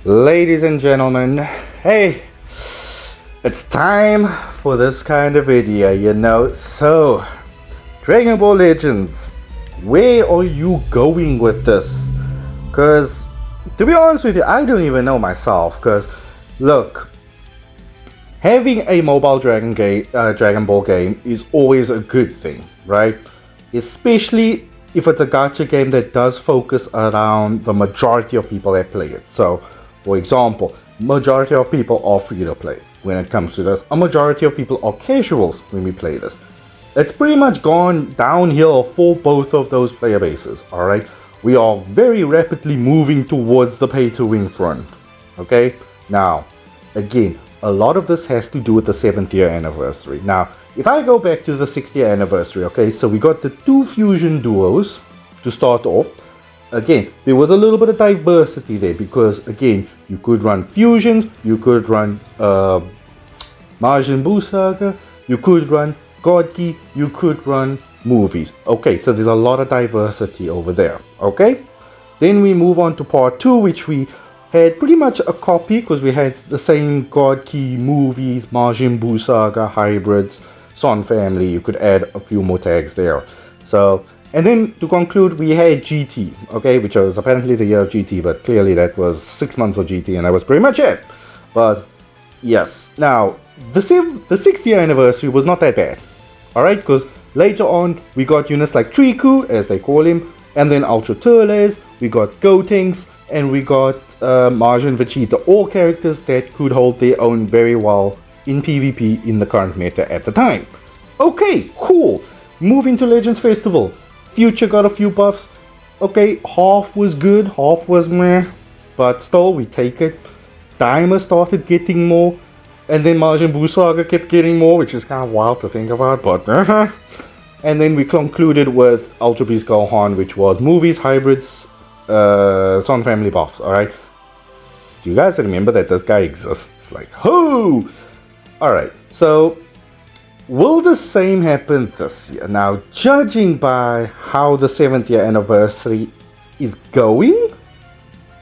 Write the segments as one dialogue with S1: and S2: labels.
S1: Ladies and gentlemen, hey, it's time for this kind of video, So, Dragon Ball Legends, where are you going with this? Because, to be honest with you, I don't even know myself. Because, look, having a mobile Dragon Ball game is always a good thing, right? Especially if it's a gacha game that does focus around the majority of people that play it. So, for example, majority of people are free to play when it comes to this. A majority of people are casuals when we play this. It's pretty much gone downhill for both of those player bases, alright? We are very rapidly moving towards the pay-to-win front, okay? Now, again, a lot of this has to do with the 7th year anniversary. Now, if I go back to the 6th year anniversary, okay, so we got the 2 fusion duos to start off. Again, there was a little bit of diversity there because, again, you could run fusions, you could run Majin Buu Saga, you could run God Ki, you could run movies. Okay, so there's a lot of diversity over there, okay? Then we move on to part 2, which we had pretty much a copy because we had the same God Ki movies, Majin Buu Saga, hybrids, Son family. You could add a few more tags there. So, and then to conclude, we had GT, okay, which was apparently the year of GT, but clearly that was 6 months of GT, and that was pretty much it. But yes, now the 6th year anniversary was not that bad, all right, because later on we got units like Triku, as they call him, and then Ultra Turles, we got Gotenks, and we got Majin Vegeta, all characters that could hold their own very well in PvP in the current meta at the time. Okay, cool. Moving to Legends Festival. Future got a few buffs. Okay, half was good, half was meh, but still, we take it. Daima started getting more, and then Majin Buu Saga kept getting more, which is kind of wild to think about, but and then we concluded with Ultra Beast Gohan, which was movies, hybrids, Son family buffs, alright? Do you guys remember that this guy exists? Like, who? Alright, so will the same happen this year? Now, judging by how the 7th year anniversary is going,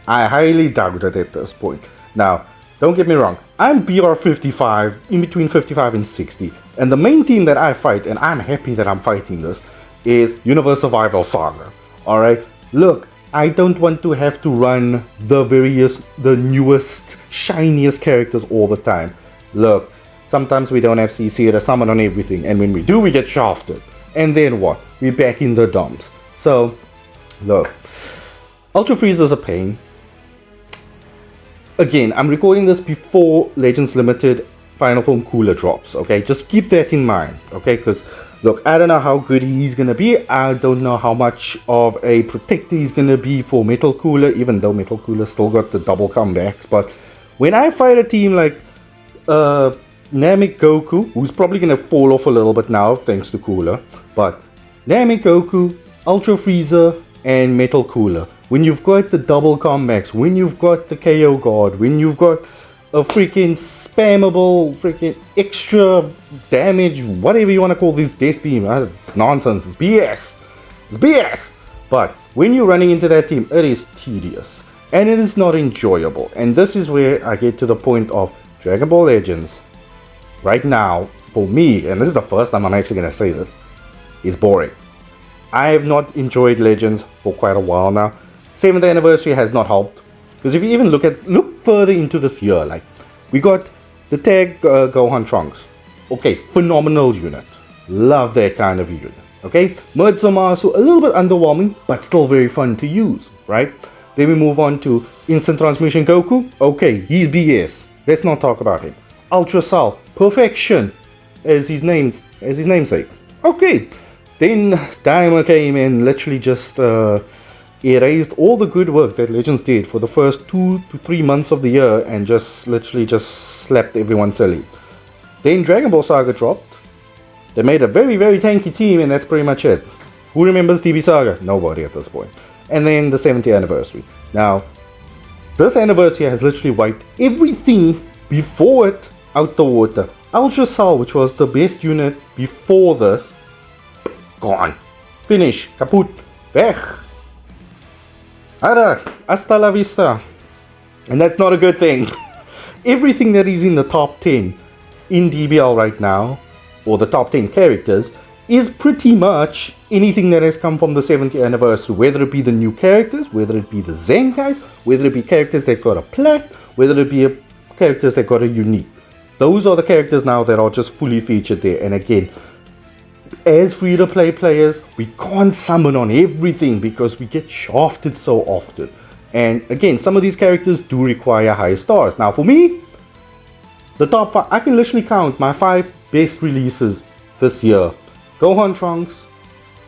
S1: I highly doubt it at this point. Now, don't get me wrong, I'm BR 55, in between 55 and 60, and the main team that I fight, and I'm happy that I'm fighting this, is Universe Survival Saga. Alright, look, I don't want to have to run the newest, shiniest characters all the time. Look, sometimes we don't have CC to summon on everything, and when we do, we get shafted. And then what? We're back in the dumps. So, look, Ultra Frieza's a pain. Again, I'm recording this before Legends Limited Final Form Cooler drops, okay? Just keep that in mind, okay? Because, look, I don't know how good he's gonna be. I don't know how much of a protector he's gonna be for Metal Cooler, even though Metal Cooler still got the double comebacks. But when I fight a team like Namek Goku, who's probably going to fall off a little bit now thanks to Cooler, but Namek Goku, Ultra Frieza, and Metal Cooler, when you've got the double comebacks, when you've got the KO guard, when you've got a freaking spammable, freaking extra damage, whatever you want to call this death beam, it's nonsense, it's BS, it's BS, but when you're running into that team, it is tedious, and it is not enjoyable, and this is where I get to the point of Dragon Ball Legends. Right now, for me, and this is the first time I'm actually going to say this, is boring. I have not enjoyed Legends for quite a while now. 7th anniversary has not helped. Because if you even look further into this year, like, we got the tag Gohan Trunks. Okay, phenomenal unit. Love that kind of unit. Okay, Murdzamasu, a little bit underwhelming, but still very fun to use, right? Then we move on to Instant Transmission Goku. Okay, he's BS. Let's not talk about him. Ultra Sal, perfection, as his namesake. Okay, then Daima came in, literally just erased all the good work that Legends did for the first 2 to 3 months of the year, and just literally just slapped everyone silly. Then Dragon Ball Saga dropped. They made a very, very tanky team, and that's pretty much it. Who remembers DB Saga? Nobody at this point. And then the 7th year anniversary. Now, this anniversary has literally wiped everything before it out the water. Ultra Sal, which was the best unit before this, gone. Finish. Kaput. Weg. Hasta la vista. And that's not a good thing. Everything that is in the top 10 in DBL right now, or the top 10 characters, is pretty much anything that has come from the 70th anniversary, whether it be the new characters, whether it be the Zenkais, whether it be characters that got a plat, whether it be characters that got a unique. Those are the characters now that are just fully featured there. And again, as free-to-play players, we can't summon on everything because we get shafted so often. And again, some of these characters do require high stars. Now for me, the top 5, I can literally count my 5 best releases this year. Gohan Trunks,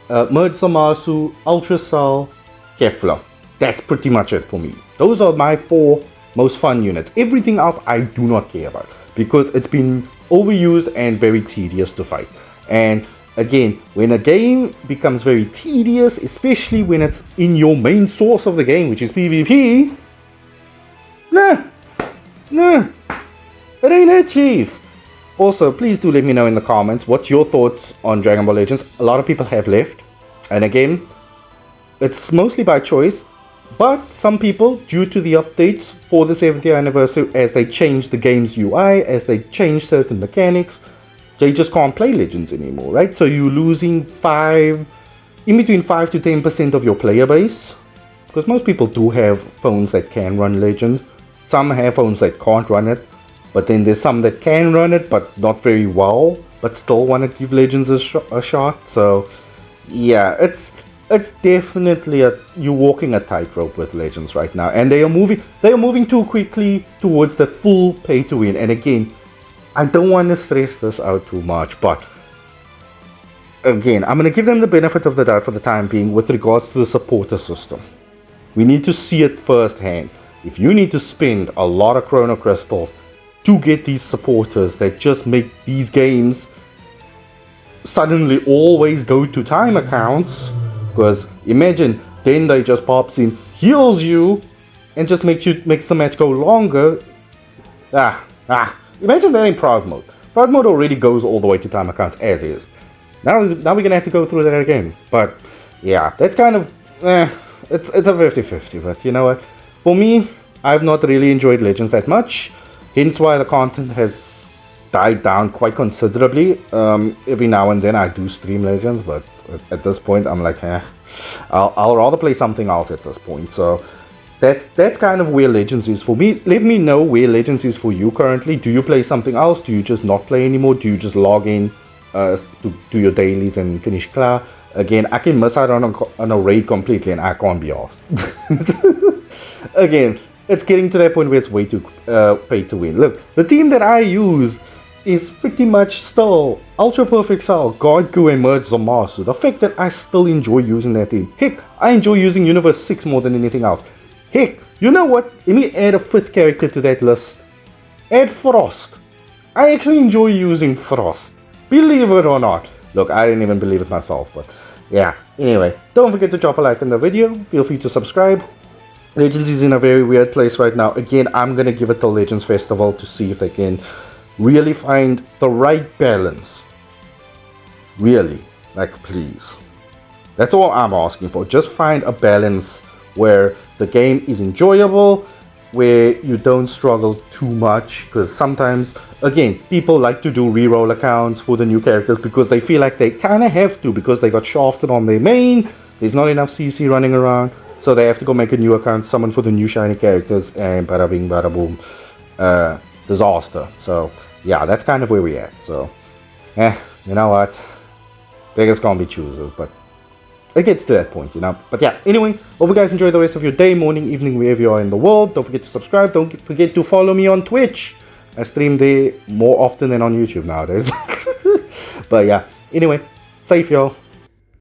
S1: Merge Zamasu, Ultra Cell, Kefla. That's pretty much it for me. Those are my 4 most fun units. Everything else I do not care about because it's been overused and very tedious to fight. And again, when a game becomes very tedious, especially when it's in your main source of the game, which is PvP, nah, it ain't it, chief. Also, please do let me know in the comments what's your thoughts on Dragon Ball Legends. A lot of people have left, and again, it's mostly by choice, but some people, due to the updates for the 70th anniversary, as they change the game's UI, as they change certain mechanics, they just can't play Legends anymore, right? So you're losing in between 5 to 10% of your player base, because most people do have phones that can run Legends. Some have phones that can't run it. But then there's some that can run it, but not very well, but still want to give Legends a shot. So, yeah, it's definitely you're walking a tightrope with Legends right now, and they are moving too quickly towards the full pay to win. And again, I don't want to stress this out too much, but again, I'm gonna give them the benefit of the doubt for the time being with regards to the supporter system. We need to see it firsthand. If you need to spend a lot of Chrono Crystals to get these supporters that just make these games suddenly always go to time accounts, because imagine Dendai just pops in, heals you, and just makes the match go longer. Imagine that in Proud Mode. Proud Mode already goes all the way to time accounts as is. Now we're gonna have to go through that again. But yeah, that's kind of it's a 50-50. But you know what? For me, I've not really enjoyed Legends that much. Hence why the content has died down quite considerably. Every now and then I do stream Legends, but at this point I'm like, I'll rather play something else at this point. So that's kind of where Legends is for me. Let me know where Legends is for you currently. Do you play something else? Do you just not play anymore? Do you just log in to do your dailies and finish Kla? Again, I can miss out on a raid completely and I can't be asked. Again, it's getting to that point where it's way too pay to win. Look, the team that I use is pretty much still Ultra Perfect Cell, Godku, and Merge Zamasu. The fact that I still enjoy using that team. Heck, I enjoy using Universe 6 more than anything else. Heck, you know what? Let me add a 5th character to that list. Add Frost. I actually enjoy using Frost. Believe it or not. Look, I didn't even believe it myself, but yeah. Anyway, don't forget to drop a like on the video. Feel free to subscribe. Legends is in a very weird place right now. Again, I'm going to give it to Legends Festival to see if they can really find the right balance. Really. Like, please. That's all I'm asking for. Just find a balance where the game is enjoyable, where you don't struggle too much. Because sometimes, again, people like to do reroll accounts for the new characters because they feel like they kind of have to because they got shafted on their main. There's not enough CC running around. So they have to go make a new account, summon for the new shiny characters, and bada bing, bada boom. Disaster. So, yeah, that's kind of where we're at. So, you know what? Beggars can't be choosers, but it gets to that point, you know. But yeah, anyway, hope you guys enjoy the rest of your day, morning, evening, wherever you are in the world. Don't forget to subscribe. Don't forget to follow me on Twitch. I stream there more often than on YouTube nowadays. But yeah, anyway, safe, y'all.